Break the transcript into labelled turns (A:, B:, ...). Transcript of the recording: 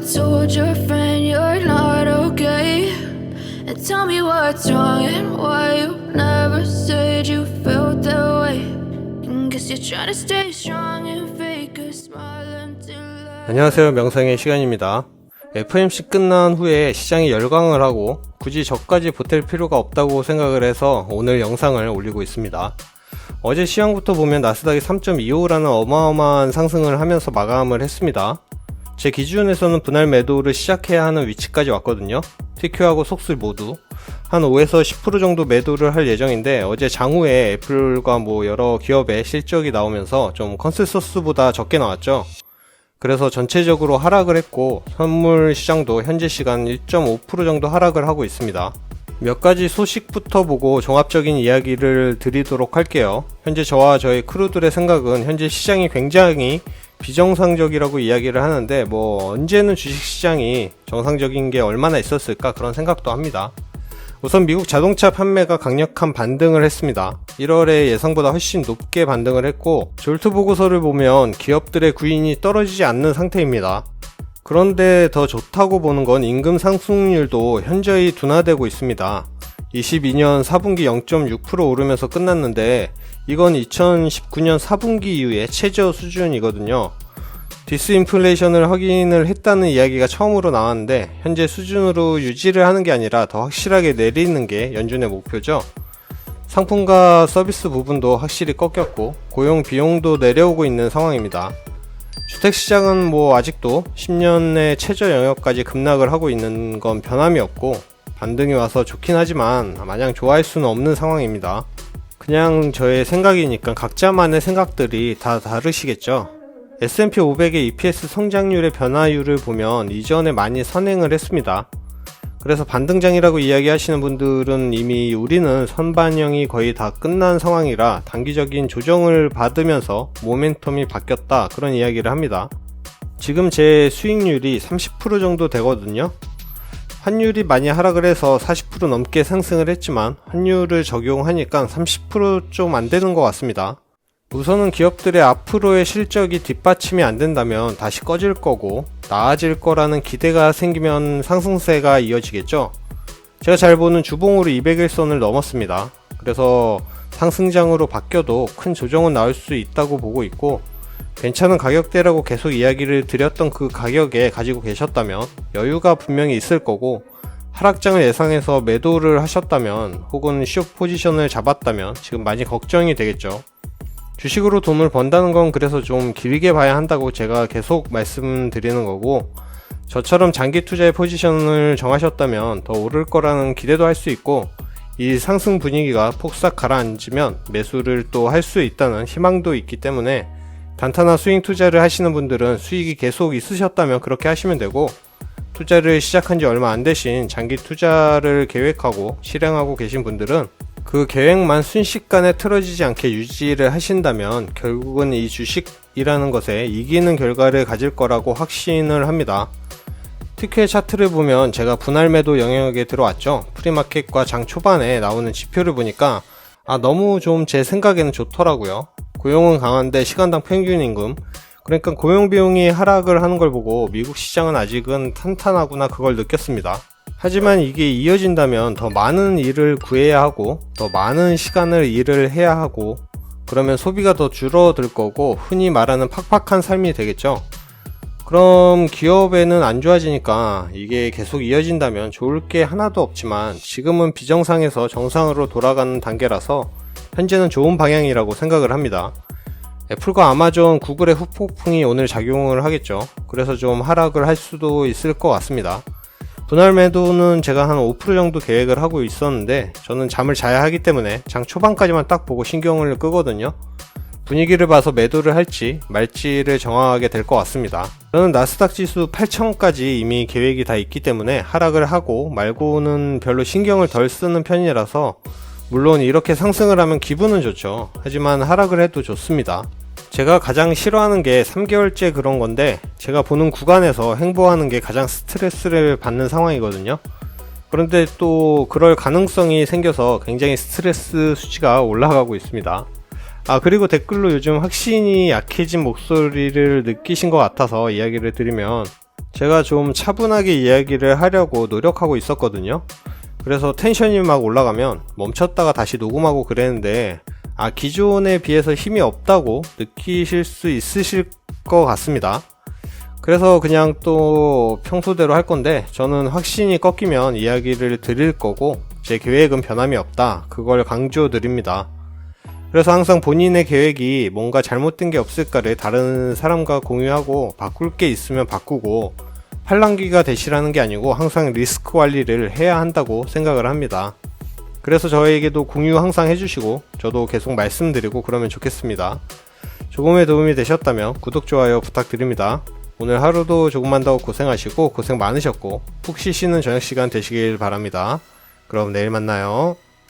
A: you told your friend you're not okay? And tell me what's wrong and why you never said you felt that way. And guess you're trying to stay strong and fake a smile until
B: 안녕하세요, 명상의 시간입니다. FOMC 끝난 후에 시장이 열광을 하고 굳이 저까지 보탤 필요가 없다고 생각을 해서 오늘 영상을 올리고 있습니다. 어제 시황부터 보면 나스닥이 3.25라는 어마어마한 상승을 하면서 마감을 했습니다. 제 기준에서는 분할 매도를 시작해야 하는 위치까지 왔거든요. TQ하고 속술 모두 한 5에서 10% 정도 매도를 할 예정인데, 어제 장후에 애플과 여러 기업의 실적이 나오면서 좀 컨센서스보다 적게 나왔죠. 그래서 전체적으로 하락을 했고, 선물 시장도 현재 시간 1.5% 정도 하락을 하고 있습니다. 몇 가지 소식부터 보고 종합적인 이야기를 드리도록 할게요. 현재 저와 저희 크루들의 생각은 현재 시장이 굉장히 비정상적이라고 이야기를 하는데, 언제는 주식시장이 정상적인 게 얼마나 있었을까 그런 생각도 합니다. 우선 미국 자동차 판매가 강력한 반등을 했습니다. 1월에 예상보다 훨씬 높게 반등을 했고, 졸트 보고서를 보면 기업들의 구인이 떨어지지 않는 상태입니다. 그런데 더 좋다고 보는 건 임금 상승률도 현저히 둔화되고 있습니다. 22년 4분기 0.6% 오르면서 끝났는데, 이건 2019년 4분기 이후에 최저 수준이거든요. 디스인플레이션을 확인을 했다는 이야기가 처음으로 나왔는데, 현재 수준으로 유지를 하는 게 아니라 더 확실하게 내리는 게 연준의 목표죠. 상품과 서비스 부분도 확실히 꺾였고, 고용 비용도 내려오고 있는 상황입니다. 주택시장은 아직도 10년의 최저 영역까지 급락을 하고 있는 건 변함이 없고, 반등이 와서 좋긴 하지만 마냥 좋아할 수는 없는 상황입니다. 그냥 저의 생각이니까 각자만의 생각들이 다 다르시겠죠. S&P 500의 EPS 성장률의 변화율을 보면 이전에 많이 선행을 했습니다. 그래서 반등장이라고 이야기하시는 분들은 이미 우리는 선반영이 거의 다 끝난 상황이라 단기적인 조정을 받으면서 모멘텀이 바뀌었다, 그런 이야기를 합니다. 지금 제 수익률이 30% 정도 되거든요. 환율이 많이 하락을 해서 40% 넘게 상승을 했지만 환율을 적용하니까 30% 좀 안 되는 것 같습니다. 우선은 기업들의 앞으로의 실적이 뒷받침이 안 된다면 다시 꺼질 거고, 나아질 거라는 기대가 생기면 상승세가 이어지겠죠. 제가 잘 보는 주봉으로 200일선을 넘었습니다. 그래서 상승장으로 바뀌어도 큰 조정은 나올 수 있다고 보고 있고, 괜찮은 가격대라고 계속 이야기를 드렸던 그 가격에 가지고 계셨다면 여유가 분명히 있을 거고, 하락장을 예상해서 매도를 하셨다면 혹은 숏 포지션을 잡았다면 지금 많이 걱정이 되겠죠. 주식으로 돈을 번다는 건 그래서 좀 길게 봐야 한다고 제가 계속 말씀드리는 거고, 저처럼 장기 투자의 포지션을 정하셨다면 더 오를 거라는 기대도 할 수 있고, 이 상승 분위기가 폭삭 가라앉으면 매수를 또 할 수 있다는 희망도 있기 때문에, 단타나 스윙 투자를 하시는 분들은 수익이 계속 있으셨다면 그렇게 하시면 되고, 투자를 시작한 지 얼마 안 되신 장기 투자를 계획하고 실행하고 계신 분들은 그 계획만 순식간에 틀어지지 않게 유지를 하신다면 결국은 이 주식이라는 것에 이기는 결과를 가질 거라고 확신을 합니다. TQ의 차트를 보면 제가 분할 매도 영역에 들어왔죠. 프리마켓과 장 초반에 나오는 지표를 보니까 너무 좀 제 생각에는 좋더라고요. 고용은 강한데 시간당 평균 임금, 그러니까 고용 비용이 하락을 하는 걸 보고 미국 시장은 아직은 탄탄하구나, 그걸 느꼈습니다. 하지만 이게 이어진다면 더 많은 일을 구해야 하고 더 많은 시간을 일을 해야 하고, 그러면 소비가 더 줄어들 거고 흔히 말하는 팍팍한 삶이 되겠죠. 그럼 기업에는 안 좋아지니까 이게 계속 이어진다면 좋을 게 하나도 없지만, 지금은 비정상에서 정상으로 돌아가는 단계라서 현재는 좋은 방향이라고 생각을 합니다. 애플과 아마존, 구글의 후폭풍이 오늘 작용을 하겠죠. 그래서 좀 하락을 할 수도 있을 것 같습니다. 분할 매도는 제가 한 5% 정도 계획을 하고 있었는데, 저는 잠을 자야 하기 때문에 장 초반까지만 딱 보고 신경을 끄거든요. 분위기를 봐서 매도를 할지 말지를 정하게 될 것 같습니다. 저는 나스닥 지수 8,000까지 이미 계획이 다 있기 때문에 하락을 하고 말고는 별로 신경을 덜 쓰는 편이라서, 물론 이렇게 상승을 하면 기분은 좋죠. 하지만 하락을 해도 좋습니다. 제가 가장 싫어하는 게 3개월째 그런 건데, 제가 보는 구간에서 행보하는 게 가장 스트레스를 받는 상황이거든요. 그런데 또 그럴 가능성이 생겨서 굉장히 스트레스 수치가 올라가고 있습니다. 그리고 댓글로 요즘 확신이 약해진 목소리를 느끼신 것 같아서 이야기를 드리면, 제가 좀 차분하게 이야기를 하려고 노력하고 있었거든요. 그래서 텐션이 막 올라가면 멈췄다가 다시 녹음하고 그랬는데 기존에 비해서 힘이 없다고 느끼실 수 있으실 것 같습니다. 그래서 그냥 또 평소대로 할 건데, 저는 확신이 꺾이면 이야기를 드릴 거고 제 계획은 변함이 없다, 그걸 강조 드립니다. 그래서 항상 본인의 계획이 뭔가 잘못된 게 없을까를 다른 사람과 공유하고 바꿀 게 있으면 바꾸고, 팔랑귀가 되시라는 게 아니고 항상 리스크 관리를 해야 한다고 생각을 합니다. 그래서 저에게도 공유 항상 해주시고 저도 계속 말씀드리고 그러면 좋겠습니다. 조금의 도움이 되셨다면 구독, 좋아요 부탁드립니다. 오늘 하루도 조금만 더 고생하시고 고생 많으셨고 푹 쉬시는 저녁 시간 되시길 바랍니다. 그럼 내일 만나요.